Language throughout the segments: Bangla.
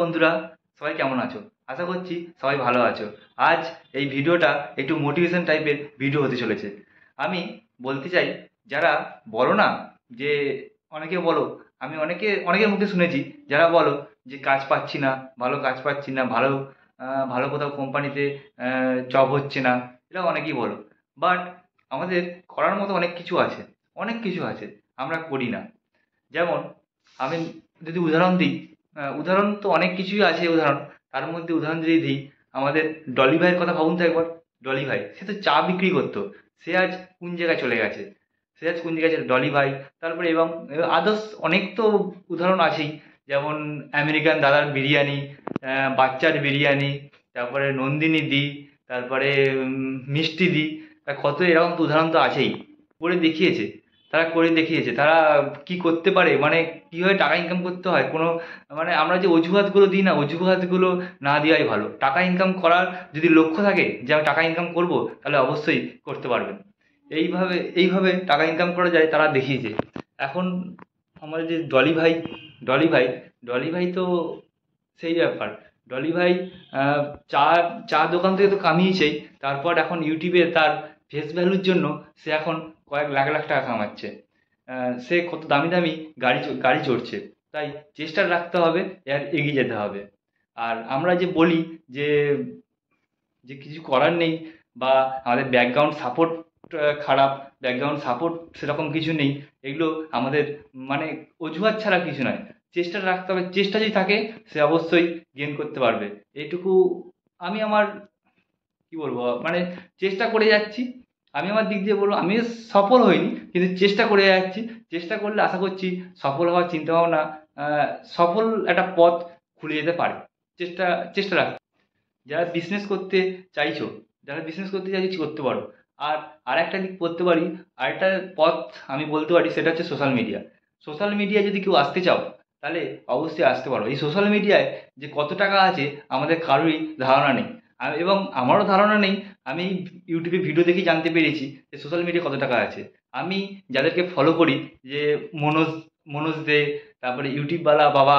বন্ধুরা, সবাই কেমন আছো? আশা করছি সবাই ভালো আছো। আজ এই ভিডিওটা একটু মোটিভেশন টাইপের ভিডিও হতে চলেছে। আমি বলতে চাই, যারা বলো না যে, অনেকে বলো, আমি অনেকের মুখে শুনেছি, যারা বলো যে কাজ পাচ্ছি না, ভালো কাজ পাচ্ছি না, ভালো কোথাও কোম্পানিতে জব হচ্ছে না, এটা অনেকেই বলো। বাট আমাদের করার মতো অনেক কিছু আছে, অনেক কিছু আছে, আমরা করি না। যেমন আমি যদি উদাহরণ দিই, উদাহরণ তো অনেক কিছুই আছে উদাহরণ। তার মধ্যে উদাহরণ যদি দিই, আমাদের ডলি ভাইয়ের কথা ভাবুন তো একবার। ডলি ভাই, সে তো চা বিক্রি করতো, সে আজ কোন জায়গায় চলে গেছে, সে আজ কোন জায়গায় চলে, ডলি ভাই। তারপরে এবং আদার্স অনেক তো উদাহরণ আছেই। যেমন আমেরিকান দাদার বিরিয়ানি, বাচ্চার বিরিয়ানি, তারপরে নন্দিনী দি, তারপরে মিষ্টি দি, কত এরকম তো উদাহরণ তো আছেই। করে দেখিয়েছে, তারা করে দেখিয়েছে, তারা কি করতে পারে, মানে কিভাবে টাকা ইনকাম করতে হয়। কোনো মানে আমরা যে অজুহাতগুলো দিই না, অজুহাতগুলো না দেওয়াই ভালো। টাকা ইনকাম করার যদি লক্ষ্য থাকে যে আমি টাকা ইনকাম করব, তাহলে অবশ্যই করতে পারবেন। এইভাবে টাকা ইনকাম করা যায়, তারা দেখিয়েছে। এখন আমাদের যে ডলি ভাই ডলি ভাই তো সেই ব্যাপার। ডলি ভাই আহ, চা চা দোকান থেকে তো কামিয়েছেই, তারপর এখন ইউটিউবে তার ফেস ভ্যালুর জন্য সে এখন কয়েক লাখ লাখ টাকা কামাচ্ছে। সে কত দামি দামি গাড়ি চড়ছে। তাই চেষ্টা রাখতে হবে, আর এগিয়ে যেতে হবে। আর আমরা যে বলি যে যে কিছু করার নেই, বা আমাদের ব্যাকগ্রাউন্ড সাপোর্ট খারাপ, ব্যাকগ্রাউন্ড সাপোর্ট সেরকম কিছু নেই, এগুলো আমাদের মানে অজুহাত ছাড়া কিছু নয়। চেষ্টা রাখতে হবে, চেষ্টা যদি থাকে সে অবশ্যই গেইন করতে পারবে। এইটুকু আমি আমার কি বলবো, মানে চেষ্টা করে যাচ্ছি। আমি আমার দিক দিয়ে বলবো, আমি সফল হইনি, কিন্তু চেষ্টা করে যাচ্ছি। চেষ্টা করলে আশা করছি সফল হওয়ার চিন্তা ভাবনা, সফল একটা পথ খুলে যেতে পারে। চেষ্টা চেষ্টা রাখ। যারা বিজনেস করতে চাইছো, যারা বিজনেস করতে চাইছো করতে পারো। আর একটা দিক করতে পারি, আরেকটা পথ আমি বলতে পারি, সেটা হচ্ছে সোশ্যাল মিডিয়া। সোশ্যাল মিডিয়ায় যদি কেউ আসতে চাও, তাহলে অবশ্যই আসতে পারো। এই সোশ্যাল মিডিয়ায় যে কত টাকা আছে আমাদের কারোরই ধারণা নেই। এবং আমারও ধারণা নেই। আমি ইউটিউবে ভিডিও দেখে জানতে পেরেছি যে সোশ্যাল মিডিয়ায় কত টাকা আছে। আমি যাদেরকে ফলো করি, যে মনোজ মনোজ দে, তারপরে ইউটিউবওয়ালা বাবা,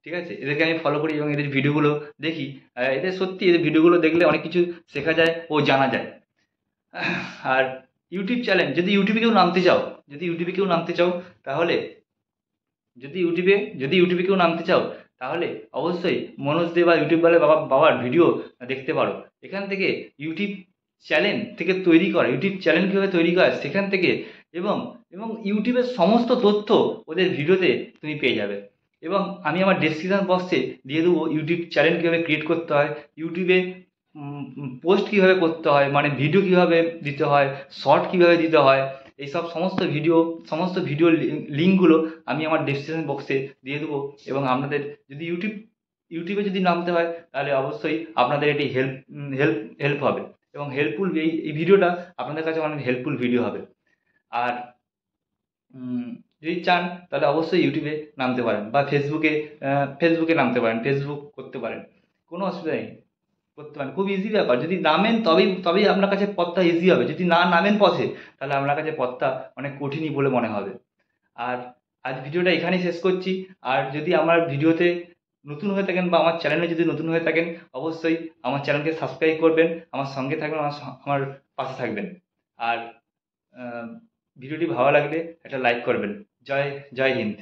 ঠিক আছে, এদেরকে আমি ফলো করি এবং এদের ভিডিওগুলো দেখি। এদের সত্যি, এদের ভিডিওগুলো দেখলে অনেক কিছু শেখা যায় ও জানা যায়। আর ইউটিউব চ্যানেল, যদি ইউটিউবে কেউ নামতে চাও, তাহলে যদি ইউটিউবে কেউ নামতে চাও, তাহলে অবশ্যই মনোজ দে বা ইউটিউব বলে বাবার ভিডিও দেখতে পারো। এখান থেকে ইউটিউব ইউটিউব চ্যানেল কীভাবে তৈরি করা হয় সেখান থেকে, এবং ইউটিউবের সমস্ত তথ্য ওদের ভিডিওতে তুমি পেয়ে যাবে। এবং আমি আমার ডেসক্রিপশন বক্সে দিয়ে দেবো ইউটিউব চ্যানেল কীভাবে ক্রিয়েট করতে হয়, ইউটিউবে পোস্ট কীভাবে করতে হয়, মানে ভিডিও কীভাবে দিতে হয়, শর্ট কীভাবে দিতে হয়, এইসব সমস্ত ভিডিও লিঙ্কগুলো আমি আমার ডেসক্রিপশন বক্সে দিয়ে দেবো। এবং আপনাদের যদি ইউটিউবে যদি নামতে হয়, তাহলে অবশ্যই আপনাদের এটি হেল্প হবে, এবং হেল্পফুল এই ভিডিওটা আপনাদের কাছে অনেক হেল্পফুল ভিডিও হবে। আর যদি চান তাহলে অবশ্যই ইউটিউবে নামতে পারেন, বা ফেসবুকে নামতে পারেন, ফেসবুক করতে পারেন, কোনো অসুবিধা নেই, করতে পারেন। খুব ইজি ব্যাপার। যদি নামেন তবেই আপনার কাছে পথটা ইজি হবে। যদি না নামেন পথে, তাহলে আপনার কাছে পথটা অনেক কঠিনই বলে মনে হবে। আর আজ ভিডিওটা এখানেই শেষ করছি। আর যদি আমার ভিডিওতে নতুন হয়ে থাকেন, বা আমার চ্যানেলে যদি নতুন হয়ে থাকেন, অবশ্যই আমার চ্যানেলকে সাবস্ক্রাইব করবেন, আমার সঙ্গে থাকবেন, আমার পাশে থাকবেন। আর ভিডিওটি ভালো লাগলে একটা লাইক করবেন। জয় জয় হিন্দ।